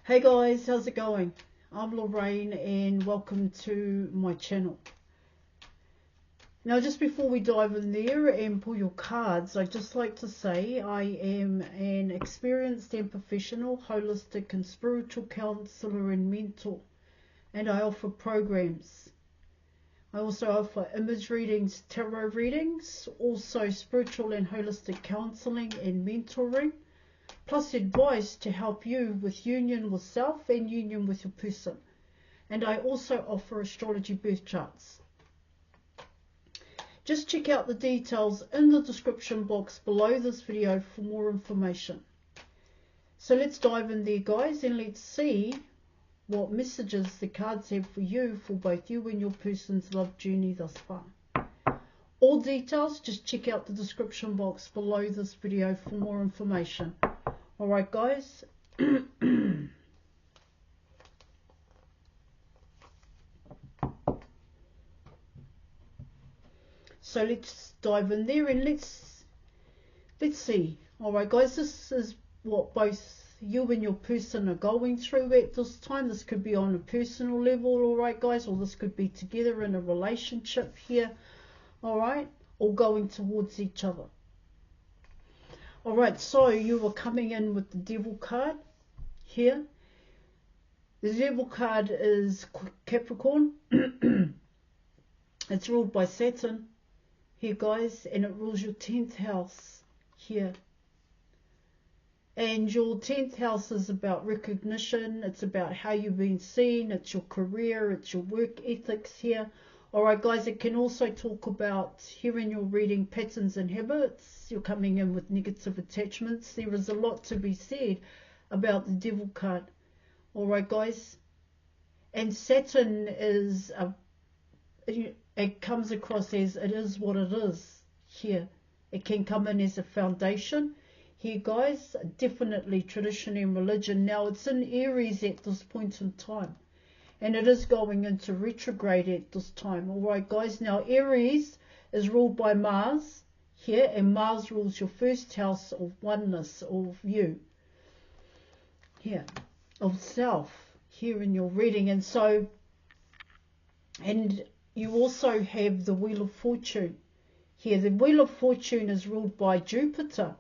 Hey guys, how's it going? I'm Lorraine and welcome to my channel. Now just before we dive in there and pull your cards, I'd just like to say I am an experienced and professional holistic and spiritual counselor and mentor, and I offer programs. I also offer image readings, tarot readings, also spiritual and holistic counselling and mentoring, plus advice to help you with union with self and union with your person. And I also offer astrology birth charts. Just check out the details in the description box below this video for more information. So let's dive in there, guys, and let's see what messages the cards have for you, for both you and your person's love journey thus far. All details, just check out the description box below this video for more information. Alright guys, so let's dive in there and let's see. Alright guys, this is what both you and your person are going through at this time. This could be on a personal level, alright guys, or this could be together in a relationship here, alright, or going towards each other. Alright, so you are coming in with the Devil card here. The Devil card is Capricorn. It's ruled by Saturn here, guys, and it rules your 10th house here. And your 10th house is about recognition. It's about how you've been seen. It's your career. It's your work ethics here. Alright guys, it can also talk about, here in your reading, patterns and habits. You're coming in with negative attachments. There is a lot to be said about the Devil card. Alright guys. And Saturn is, it comes across as it is what it is here. It can come in as a foundation. Here guys, definitely tradition and religion. Now it's in Aries at this point in time. And it is going into retrograde at this time. Alright guys, now Aries is ruled by Mars here, and Mars rules your first house of oneness, of you here, of self here in your reading. And so, and you also have the Wheel of Fortune here. The Wheel of Fortune is ruled by Jupiter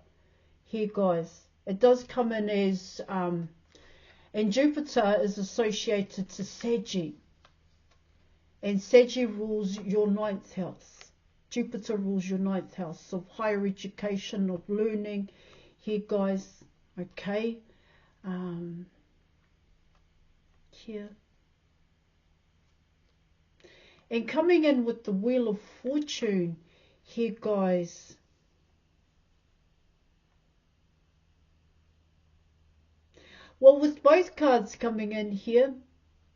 here, guys. It does come in as and Jupiter is associated to Saggy. And Saggy rules your 9th house. Jupiter rules your 9th house of higher education, of learning here, guys. Okay. Here. And coming in with the Wheel of Fortune here, guys. Well, with both cards coming in here,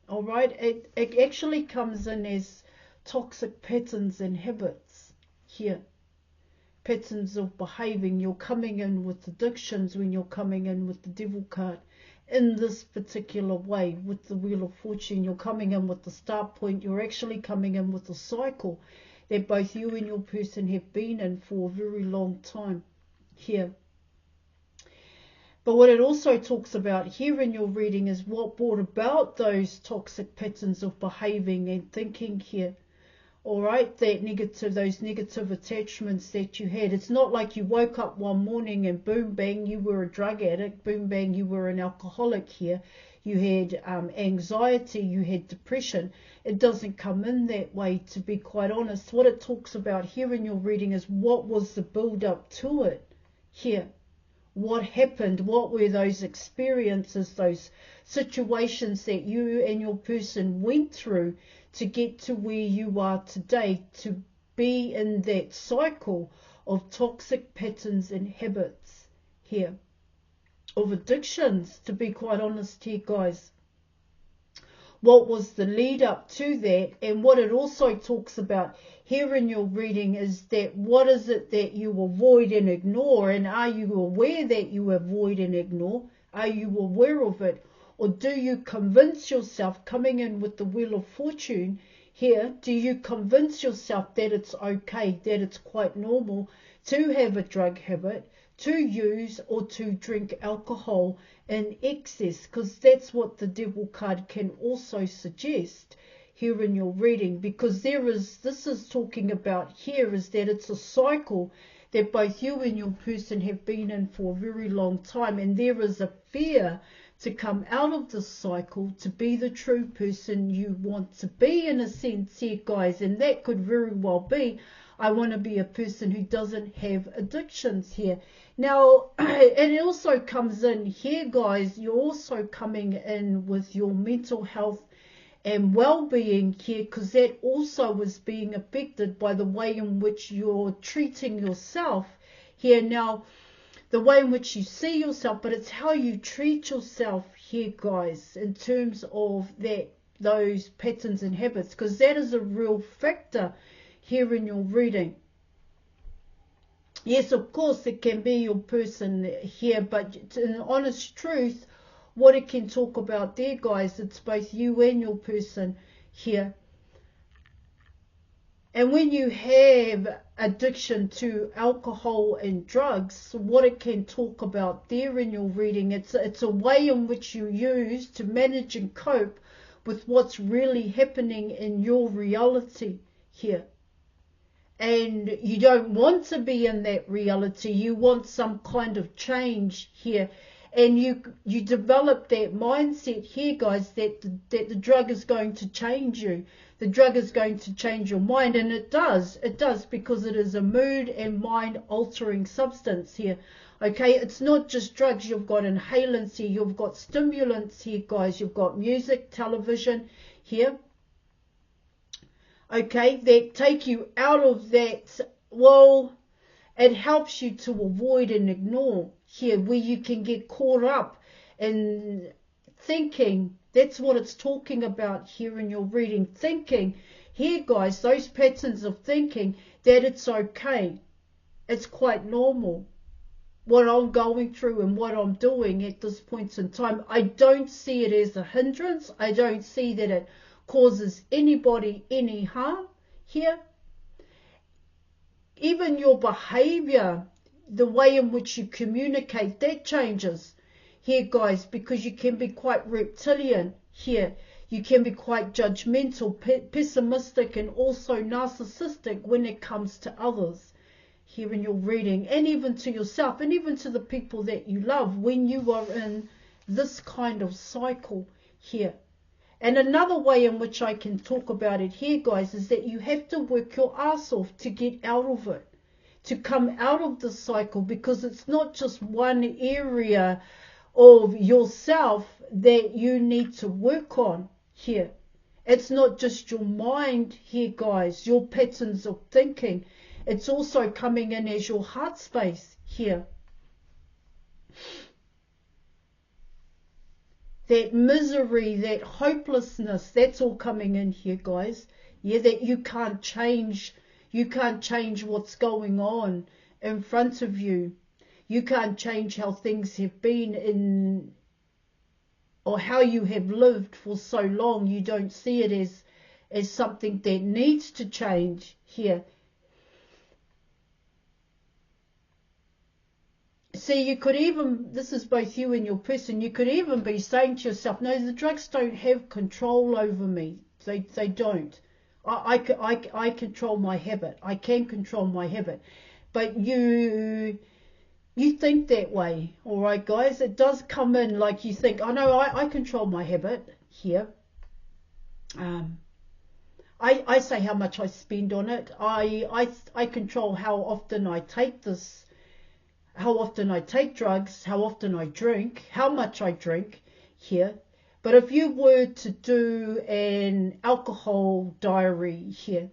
all right, it actually comes in as toxic patterns and habits here. Patterns of behaving. You're coming in with addictions when you're coming in with the Devil card in this particular way. With the Wheel of Fortune, you're coming in with the start point. You're actually coming in with a cycle that both you and your person have been in for a very long time here. But what it also talks about here in your reading is what brought about those toxic patterns of behaving and thinking here. Alright, those negative attachments that you had. It's not like you woke up one morning and boom bang you were a drug addict, boom bang you were an alcoholic here. You had anxiety, you had depression. It doesn't come in that way, to be quite honest. What it talks about here in your reading is what was the build up to it here. What happened? What were those experiences, those situations that you and your person went through to get to where you are today, to be in that cycle of toxic patterns and habits here, of addictions, to be quite honest here, guys. What was the lead up to that? And what it also talks about here in your reading is that what is it that you avoid and ignore? And are you aware that you avoid and ignore? Are you aware of it? Or do you convince yourself, coming in with the Wheel of Fortune here, do you convince yourself that it's okay, that it's quite normal to have a drug habit, to use or to drink alcohol in excess, because that's what the devil card can also suggest here in your reading, because this is talking about here is that it's a cycle that both you and your person have been in for a very long time, and there is a fear to come out of this cycle, to be the true person you want to be, in a sense here, guys. And that could very well be, I want to be a person who doesn't have addictions here. Now, and it also comes in here, guys, you're also coming in with your mental health and well-being here, because that also is being affected by the way in which you're treating yourself here. Now, the way in which you see yourself, but it's how you treat yourself here, guys, in terms of those patterns and habits, because that is a real factor here in your reading. Yes, of course, it can be your person here, but in honest truth, what it can talk about there, guys, it's both you and your person here. And when you have addiction to alcohol and drugs, what it can talk about there in your reading, it's a way in which you use to manage and cope with what's really happening in your reality here. And you don't want to be in that reality. You want some kind of change here. And you develop that mindset here, guys, that the drug is going to change you. The drug is going to change your mind, and it does, because it is a mood and mind altering substance here. Okay, it's not just drugs. You've got inhalants here, you've got stimulants here, guys, you've got music, television here. Okay, that take you out of that. Well, it helps you to avoid and ignore here, where you can get caught up in thinking. That's what it's talking about here in your reading. Thinking here, guys, those patterns of thinking that it's okay. It's quite normal. What I'm going through and what I'm doing at this point in time, I don't see it as a hindrance. I don't see that it causes anybody any harm here. Even your behavior, the way in which you communicate, that changes here, guys, because you can be quite reptilian here. You can be quite judgmental, pessimistic, and also narcissistic when it comes to others here in your reading, and even to yourself, and even to the people that you love when you are in this kind of cycle here. And another way in which I can talk about it here, guys, is that you have to work your ass off to get out of it, to come out of the cycle, because it's not just one area of yourself that you need to work on here. It's not just your mind here, guys, your patterns of thinking. It's also coming in as your heart space here. That misery, that hopelessness, that's all coming in here, guys. Yeah, that you can't change. You can't change what's going on in front of you. You can't change how things have been in, or how you have lived for so long. You don't see it as something that needs to change here. See, you could even, this is both you and your person, you could even be saying to yourself, no, the drugs don't have control over me. They don't. I control my habit. I can control my habit. But you think that way, all right, guys? It does come in like you think, oh no, I control my habit here. I say how much I spend on it. I control how often I take this, how often I take drugs, how often I drink, how much I drink here. But if you were to do an alcohol diary here,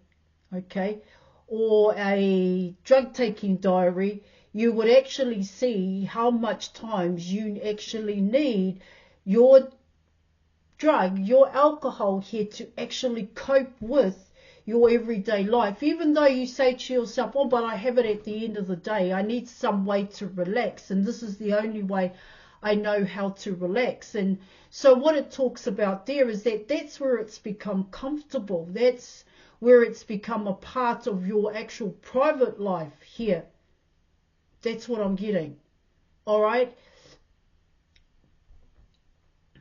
okay, or a drug taking diary, you would actually see how much times you actually need your drug, your alcohol here to actually cope with your everyday life. Even though you say to yourself, oh, but I have it at the end of the day, I need some way to relax, and this is the only way I know how to relax. And so what it talks about there is that that's where it's become comfortable. That's where it's become a part of your actual private life here. That's what I'm getting. All right.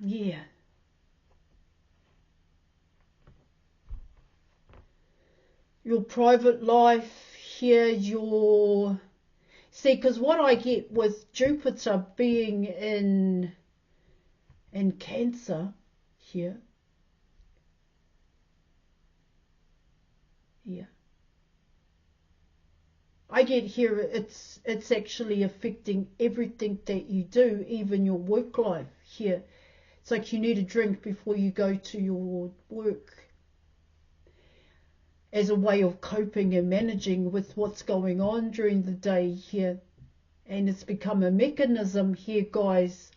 Yeah. Your private life here, your... See, because what I get with Jupiter being in Cancer here, I get here it's actually affecting everything that you do, even your work life here. It's like you need a drink before you go to your work as a way of coping and managing with what's going on during the day here. And it's become a mechanism here, guys.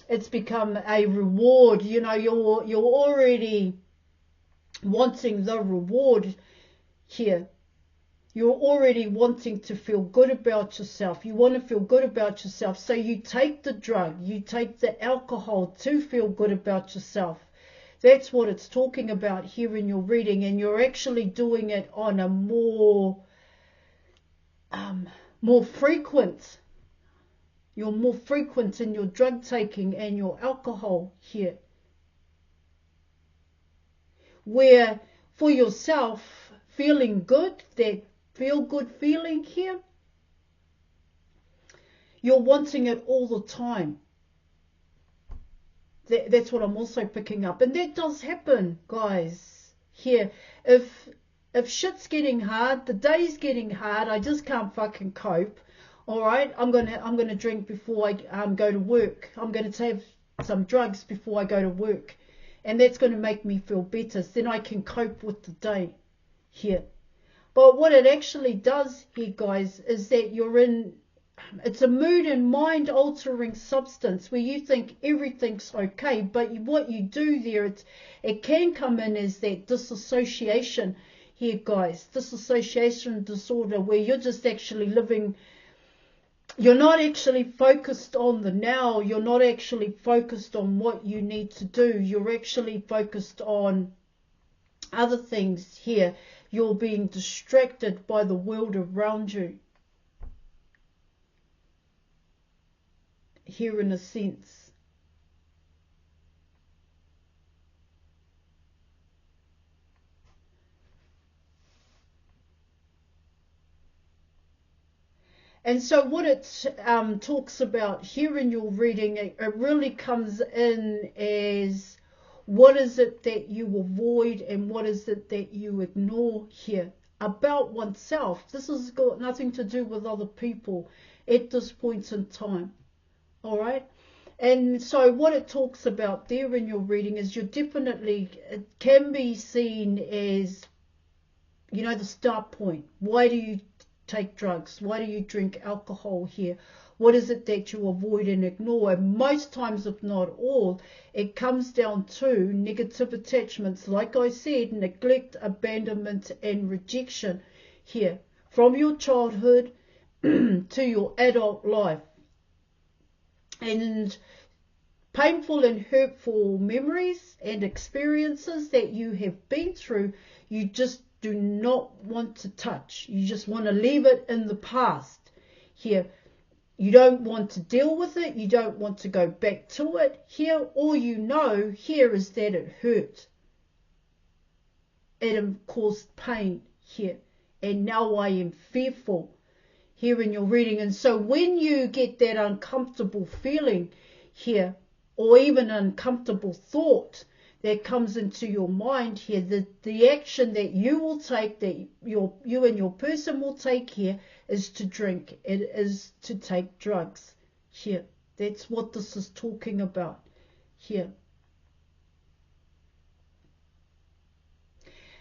It's become a reward. You know, you're already wanting the reward here. You're already wanting to feel good about yourself. You want to feel good about yourself. So you take the drug, you take the alcohol to feel good about yourself. That's what it's talking about here in your reading. And you're actually doing it on a more frequent. You're more frequent in your drug taking and your alcohol here. Where for yourself, feeling good, that feel good feeling here, you're wanting it all the time. That's what I'm also picking up. And that does happen, guys, here. If shit's getting hard, the day's getting hard, I just can't fucking cope. All right, I'm gonna drink before I go to work. I'm gonna have some drugs before I go to work, and that's gonna make me feel better. So then I can cope with the day here. But what it actually does here, guys, is that you're in. It's a mood and mind altering substance where you think everything's okay, but what you do there, it can come in as that disassociation here, guys. Disassociation disorder, where you're just actually living. You're not actually focused on the now. You're not actually focused on what you need to do. You're actually focused on other things here. You're being distracted by the world around you. Here in a sense. And so what it talks about here in your reading, it really comes in as what is it that you avoid and what is it that you ignore here about oneself. This has got nothing to do with other people at this point in time. All right. And so what it talks about there in your reading is it can be seen as, you know, the start point. Why do you take drugs? Why do you drink alcohol here? What is it that you avoid and ignore? And most times, if not all, it comes down to negative attachments. Like I said, neglect, abandonment, and rejection here. From your childhood to your adult life. And painful and hurtful memories and experiences that you have been through, you just do not want to touch. You just want to leave it in the past here. You don't want to deal with it. You don't want to go back to it here. All you know here is that it hurt. It caused pain here. And now I am fearful here in your reading. And so when you get that uncomfortable feeling here, or even uncomfortable thought that comes into your mind here, the action that you will take, that you and your person will take here, is to drink. It is to take drugs here. That's what this is talking about here.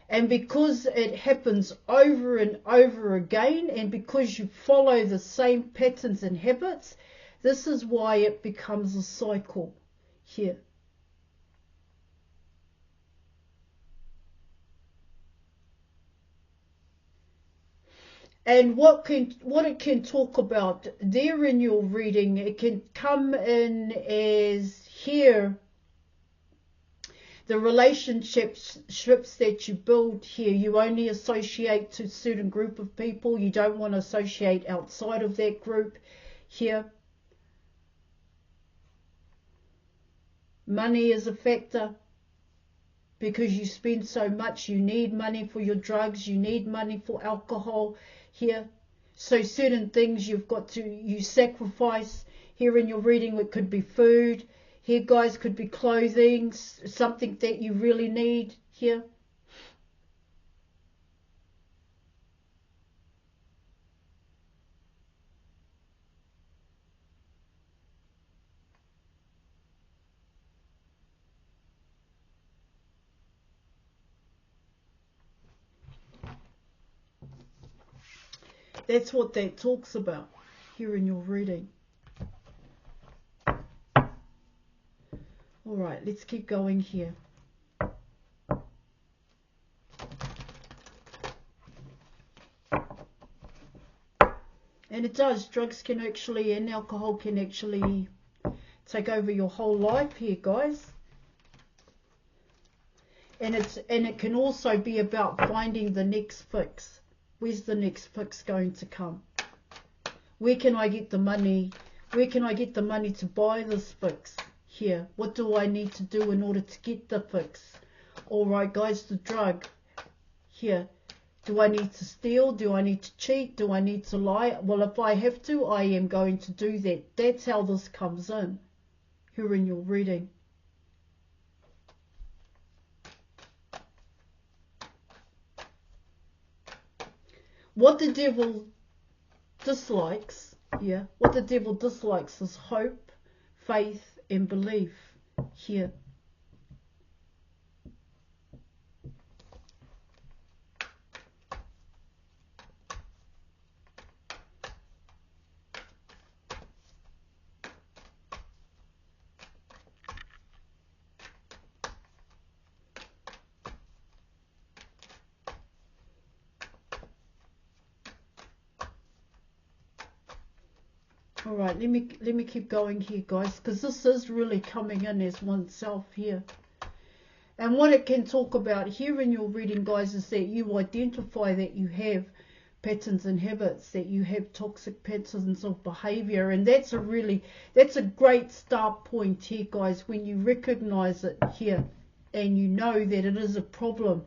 And because it happens over and over again, and because you follow the same patterns and habits, this is why it becomes a cycle here. And what it can talk about there in your reading, it can come in as here, the relationships that you build here, you only associate to a certain group of people. You don't want to associate outside of that group here. Money is a factor because you spend so much. You need money for your drugs. You need money for alcohol here. So certain things you sacrifice. Here in your reading, it could be food. Here, guys, could be clothing, something that you really need here. That's what that talks about here in your reading. All right, let's keep going here. And it does. Drugs can actually, and alcohol can actually take over your whole life here, guys. And it can also be about finding the next fix. Where's the next fix going to come? Where can I get the money? Where can I get the money to buy this fix? Here, what do I need to do in order to get the fix? All right, guys, the drug. Here, do I need to steal? Do I need to cheat? Do I need to lie? Well, if I have to, I am going to do that. That's how this comes in here in your reading. What the devil dislikes, what the devil dislikes is hope, faith, and belief here. All right, let me keep going here, guys, because this is really coming in as oneself here. And what it can talk about here in your reading, guys, is that you identify that you have patterns and habits, that you have toxic patterns of behavior. And that's a great start point here, guys, when you recognize it here and you know that it is a problem.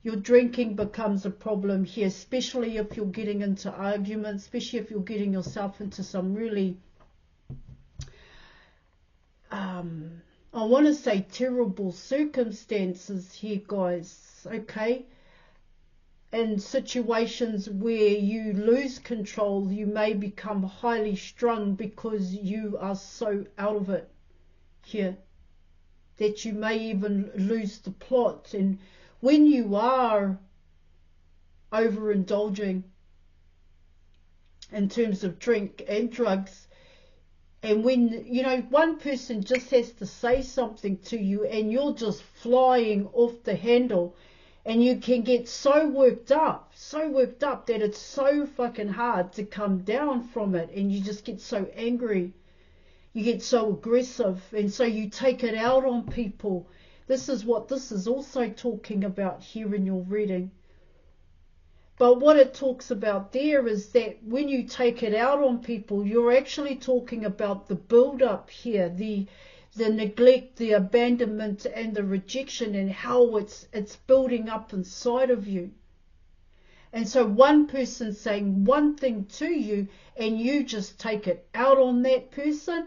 Your drinking becomes a problem here, especially if you're getting into arguments, especially if you're getting yourself into some really, I want to say terrible circumstances here, guys, okay? In situations where you lose control, you may become highly strung because you are so out of it here that you may even lose the plot. And when you are overindulging in terms of drink and drugs, and when, one person just has to say something to you and you're just flying off the handle, and you can get so worked up that it's so fucking hard to come down from it, and you just get so angry, you get so aggressive, and so you take it out on people. This is what this is also talking about here in your reading. But what it talks about there is that when you take it out on people, you're actually talking about the build-up here, the neglect, the abandonment, and the rejection, and how it's building up inside of you. And so one person saying one thing to you, and you just take it out on that person,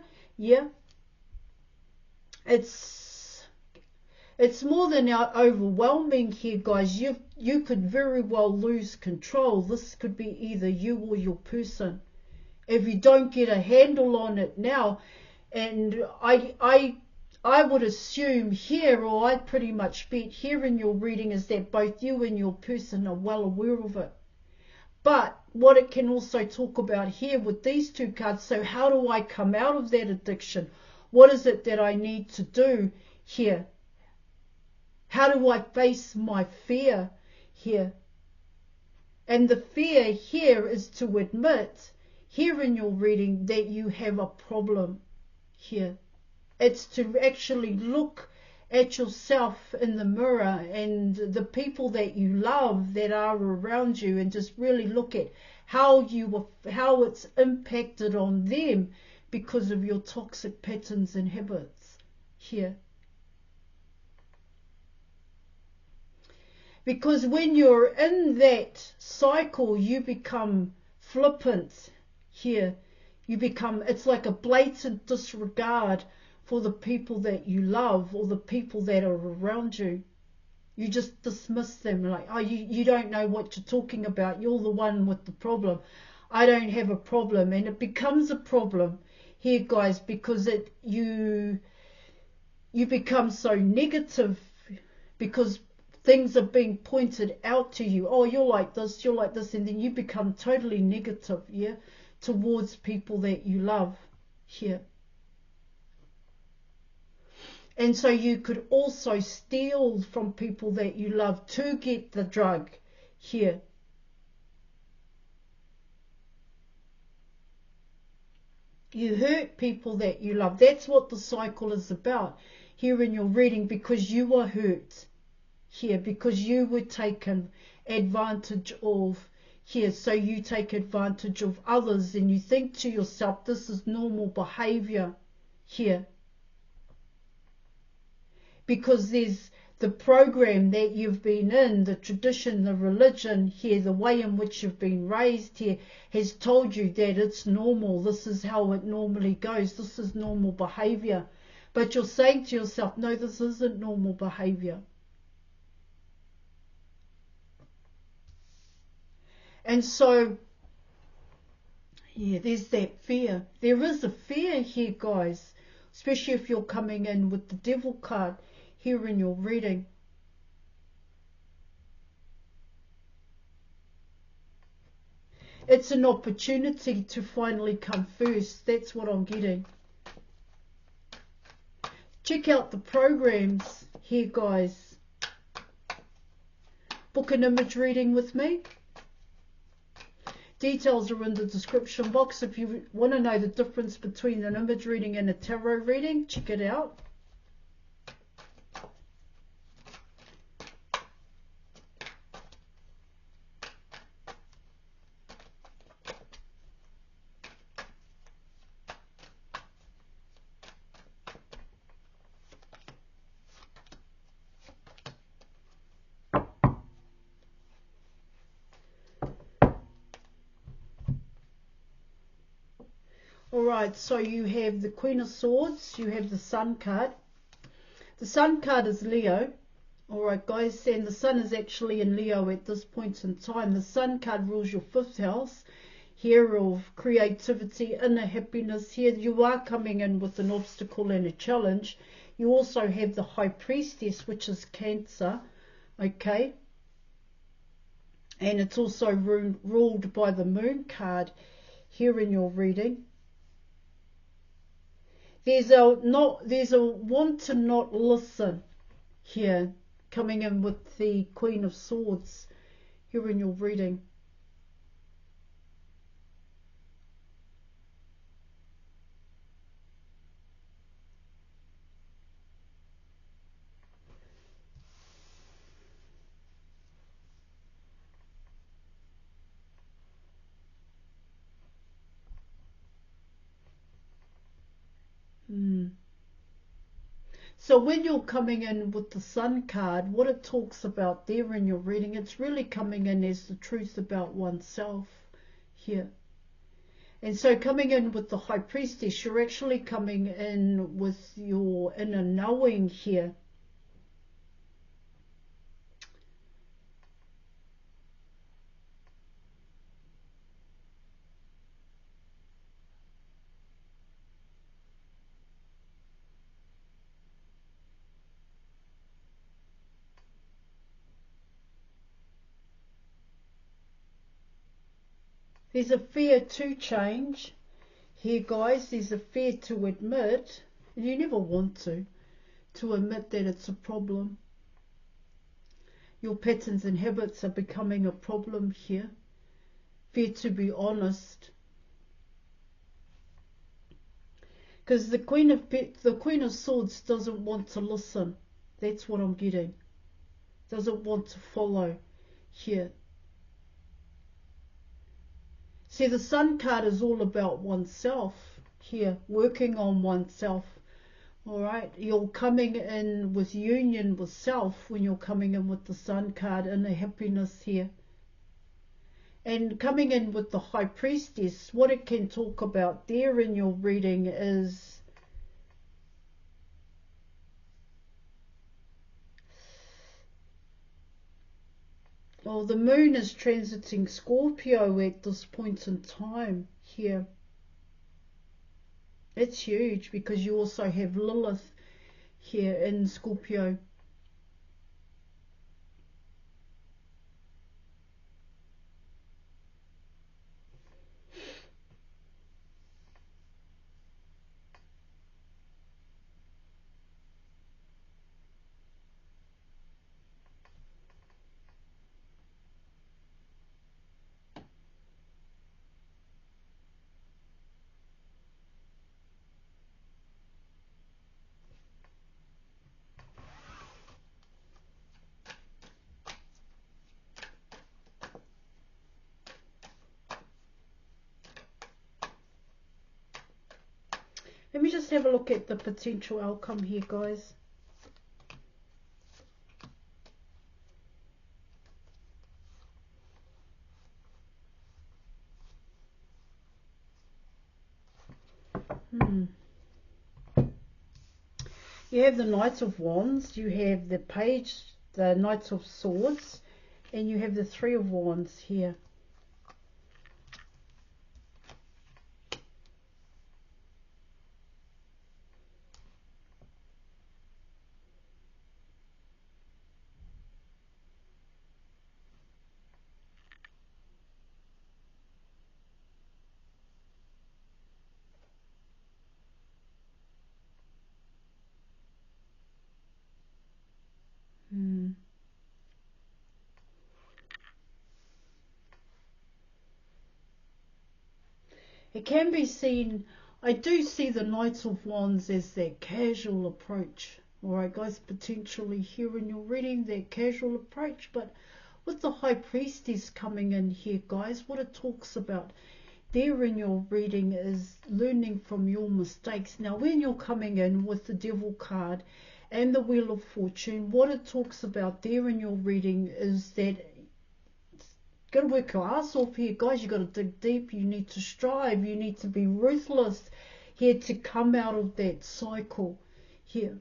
it's more than overwhelming here, guys. You could very well lose control. This could be either you or your person if you don't get a handle on it now. And I would assume here, or I pretty much bet here in your reading, is that both you and your person are well aware of it. But what it can also talk about here with these two cards, so how do I come out of that addiction? What is it that I need to do here? How do I face my fear here? And the fear here is to admit here in your reading that you have a problem here. It's to actually look at yourself in the mirror and the people that you love that are around you, and just really look at how it's impacted on them because of your toxic patterns and habits here. Because when you're in that cycle, you become flippant here. You become, it's like a blatant disregard for the people that you love or the people that are around you. You just dismiss them like, oh, you don't know what you're talking about. You're the one with the problem. I don't have a problem. And it becomes a problem here, guys, because you become so negative because things are being pointed out to you. Oh, you're like this, and then you become totally negative, yeah, towards people that you love here. And so you could also steal from people that you love to get the drug here. You hurt people that you love. That's what the cycle is about here in your reading, because you were hurt here, because you were taken advantage of here. So you take advantage of others and you think to yourself, this is normal behavior here. Because there's the program that you've been in, the tradition, the religion here, the way in which you've been raised here has told you that it's normal. This is how it normally goes. This is normal behavior. But you're saying to yourself, no, this isn't normal behavior. And so, yeah, there's that fear. There is a fear here, guys, especially if you're coming in with the devil card here in your reading. It's an opportunity to finally come first. That's what I'm getting. Check out the programs here, guys. Book an image reading with me. Details are in the description box. If you want to know the difference between an image reading and a tarot reading, check it out. Alright, so you have the Queen of Swords, you have the Sun card. The Sun card is Leo. Alright, guys, and the Sun is actually in Leo at this point in time. The Sun card rules your 5th house here of creativity, inner happiness. Here you are coming in with an obstacle and a challenge. You also have the High Priestess, which is Cancer. Okay, and it's also ruled by the Moon card here in your reading. There's a want to not listen here coming in with the Queen of Swords here in your reading. So when you're coming in with the Sun card, what it talks about there in your reading, it's really coming in as the truth about oneself here. And so coming in with the High Priestess, you're actually coming in with your inner knowing here. There's a fear to change here, guys. There's a fear to admit, and you never want to admit that it's a problem. Your patterns and habits are becoming a problem here. Fear to be honest. Because the Queen of Swords doesn't want to listen. That's what I'm getting. Doesn't want to follow here. See, the Sun card is all about oneself here, working on oneself. All right, you're coming in with union with self when you're coming in with the Sun card and the happiness here. And coming in with the High Priestess, what it can talk about there in your reading is the moon is transiting Scorpio at this point in time here. It's huge because you also have Lilith here in Scorpio. Let me just have a look at the potential outcome here, guys. You have the Knight of Wands, you have the Page, the Knight of Swords, and you have the Three of Wands here. It can be seen, I do see the Knight of Wands as that casual approach. Alright guys, potentially here in your reading, that casual approach. But with the High Priestess coming in here, guys, what it talks about there in your reading is learning from your mistakes. Now, when you're coming in with the Devil card and the Wheel of Fortune, what it talks about there in your reading is that got to work your ass off here, guys. You got to dig deep. You need to strive. You need to be ruthless here to come out of that cycle here.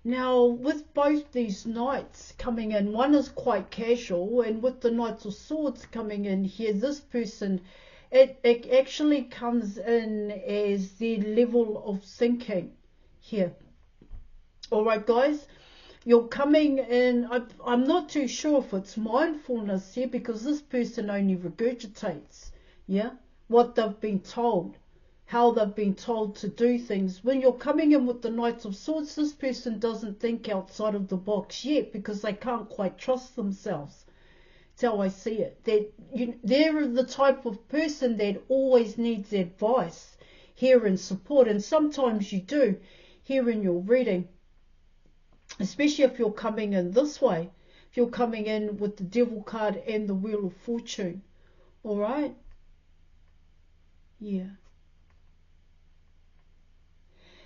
Now, with both these knights coming in, one is quite casual, and with the Knights of Swords coming in here, this person, it actually comes in as their level of thinking here. All right, guys, you're coming in, I'm not too sure if it's mindfulness here, because this person only regurgitates, yeah, what they've been told, how they've been told to do things. When you're coming in with the Knights of Swords, this person doesn't think outside of the box yet because they can't quite trust themselves. That's how I see it. They're the type of person that always needs advice here and support, and sometimes you do here in your reading. Especially if you're coming in this way, if you're coming in with the Devil card and the Wheel of Fortune. All right? Yeah.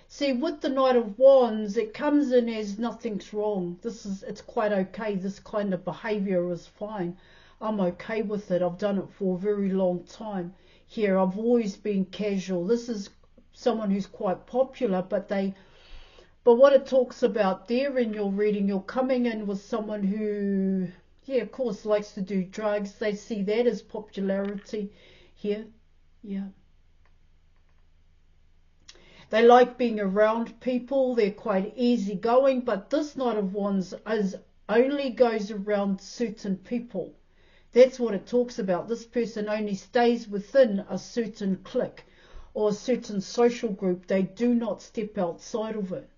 See, with the Knight of Wands, it comes in as nothing's wrong. It's quite okay. This kind of behavior is fine. I'm okay with it. I've done it for a very long time. Here, I've always been casual. This is someone who's quite popular, but what it talks about there in your reading, you're coming in with someone who, yeah, of course, likes to do drugs. They see that as popularity here. Yeah. They like being around people. They're quite easygoing, but this Knight of Wands only goes around certain people. That's what it talks about. This person only stays within a certain clique or a certain social group. They do not step outside of it.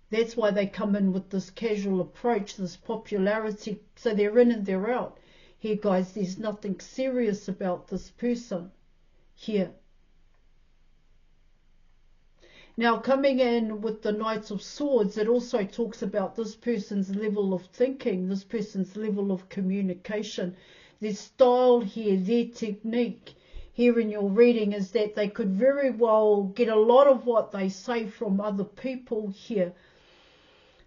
That's why they come in with this casual approach, this popularity. So they're in and they're out. Here, guys, there's nothing serious about this person here. Now, coming in with the Knights of Swords, it also talks about this person's level of thinking, this person's level of communication, their style here, their technique here in your reading is that they could very well get a lot of what they say from other people here.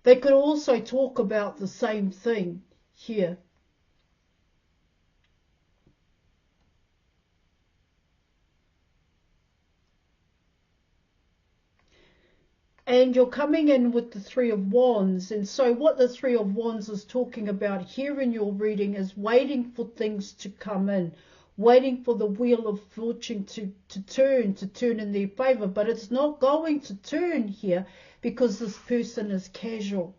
They could also talk about the same thing here. And you're coming in with the Three of Wands. And so what the Three of Wands is talking about here in your reading is waiting for things to come in, waiting for the wheel of fortune to turn in their favor. But it's not going to turn here because this person is casual.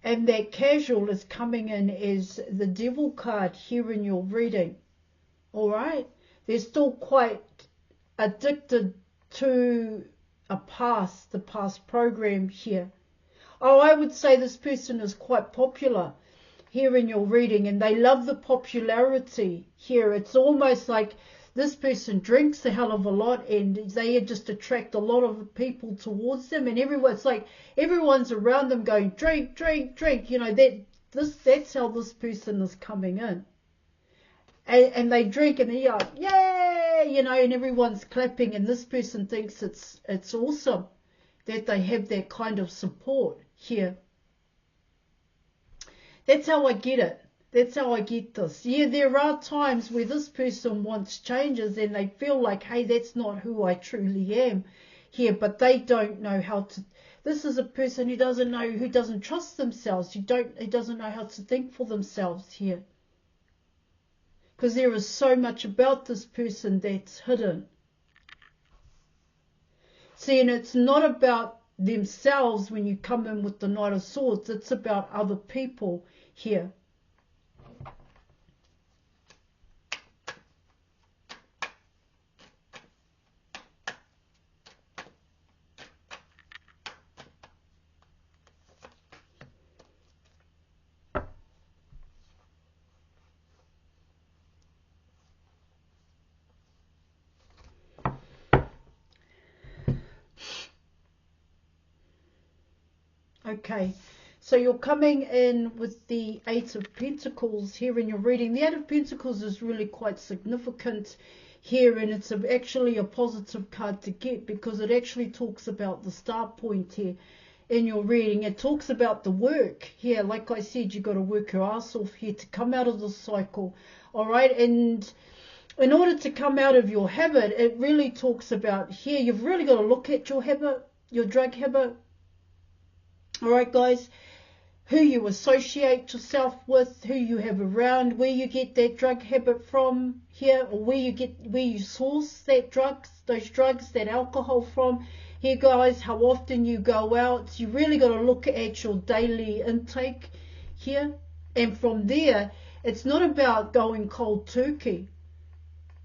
And that casual is coming in as the Devil card here in your reading. All right? They're still quite addicted to the past program here. Oh, I would say this person is quite popular here in your reading, and they love the popularity here. It's almost like this person drinks a hell of a lot, and they just attract a lot of people towards them, and it's like everyone's around them going, drink, drink, drink. You know, that's how this person is coming in. And they drink and they're like, yay, you know, and everyone's clapping, and this person thinks it's awesome that they have that kind of support here. That's how I get it. That's how I get this. Yeah, there are times where this person wants changes and they feel like, hey, that's not who I truly am here, but they don't know how to. This is a person who doesn't trust themselves. He doesn't know how to think for themselves here. Because there is so much about this person that's hidden. See, and it's not about themselves when you come in with the Knight of Swords. It's about other people here. Okay, so you're coming in with the Eight of Pentacles here in your reading. The Eight of Pentacles is really quite significant here, and it's actually a positive card to get because it actually talks about the start point here in your reading. It talks about the work here. Like I said, you've got to work your ass off here to come out of the cycle. All right, and in order to come out of your habit, it really talks about here, you've really got to look at your habit, your drug habit. All right, guys, who you associate yourself with, who you have around, where you get that drug habit from here, or where you source those drugs, that alcohol from here, guys, how often you go out. You really got to look at your daily intake here. And from there, it's not about going cold turkey,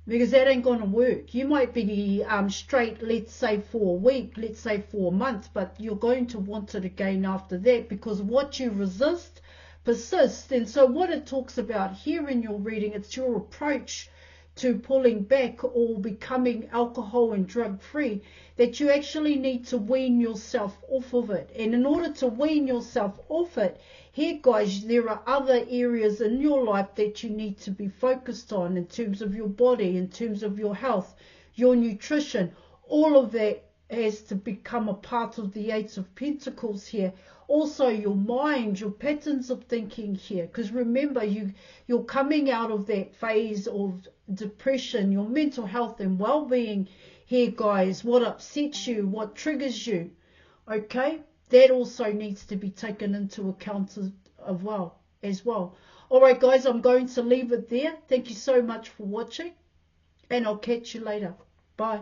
because that ain't going to work. You might be straight, let's say for a week, let's say for a month, but you're going to want it again after that, because what you resist persists. And so what it talks about here in your reading, it's your approach to pulling back or becoming alcohol and drug free, that you actually need to wean yourself off of it. And in order to wean yourself off it, here, guys, there are other areas in your life that you need to be focused on in terms of your body, in terms of your health, your nutrition. All of that has to become a part of the Eight of Pentacles here. Also, your mind, your patterns of thinking here. Because remember, you're coming out of that phase of depression, your mental health and well-being here, guys. What upsets you, what triggers you, okay? That also needs to be taken into account as well. All right, guys, I'm going to leave it there. Thank you so much for watching, and I'll catch you later. Bye.